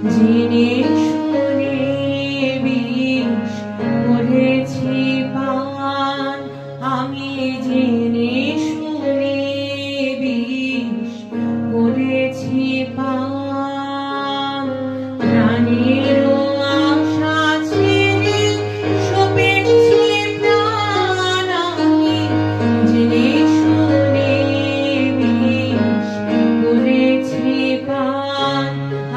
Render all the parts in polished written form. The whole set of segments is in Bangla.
জেনে শুনে বিষ করেছি পান, আমি জেনে শুনে বিষ করেছি পান। প্রাণের আশা ছেড়ে সপেছি প্রাণ, আমি জেনে শুনে বিষ করেছি পান,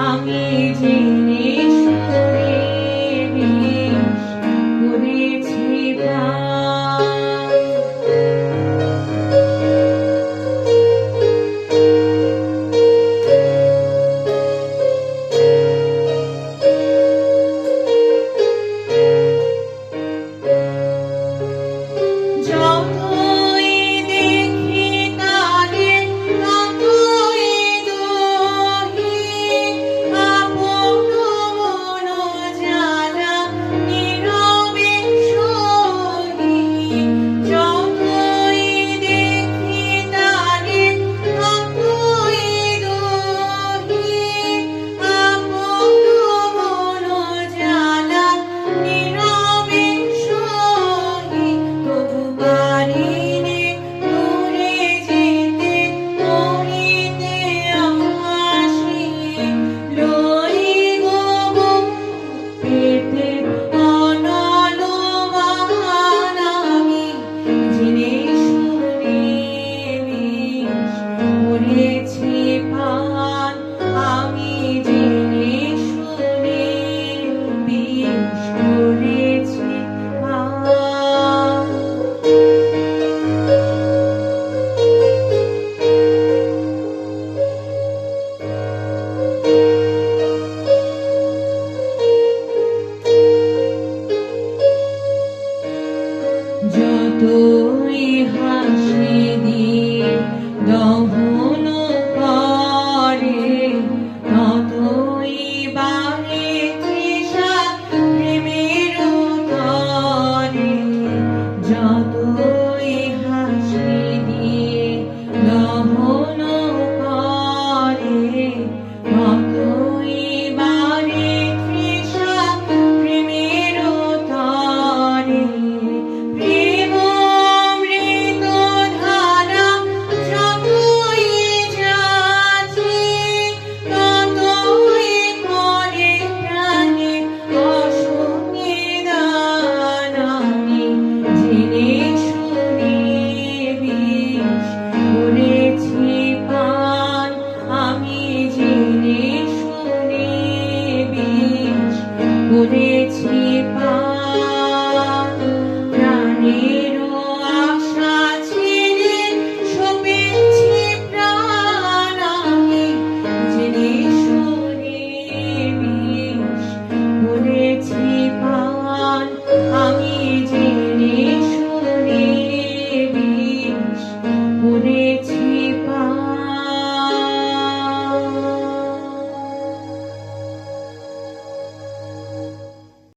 আমি জেনে শুনে বিষ করেছি পান। যতই দেখি তারে ততই দহি, আপন মন জ্বালা নীরবে সহি। যতই দেখি তারে ততই দহি, আপন মন জ্বালা নীরবে সহি। তবু পারিনে দূরে যেতে, মরিতে আসি লই গো পেতে অনল মান, আমি জেনে শুনে বিষ করেছি পান, আমি জেনে শুনে বিষ করেছি পান। যতই হাসি দিয়ে দহন করে, ততই বাড়ে তৃষা প্রেমের তরে। যতই হাসি দিয়ে দহন করে, ততই বাড়ে তৃষা প্রেমের তরে। প্রেম অমৃত ধারা যতই যাচি, ততই করে প্রাণে অসঙ্গে দান, আমি জেনে শুনে বিষ করেছি পান, আমি জেনে শুনে বিষ করে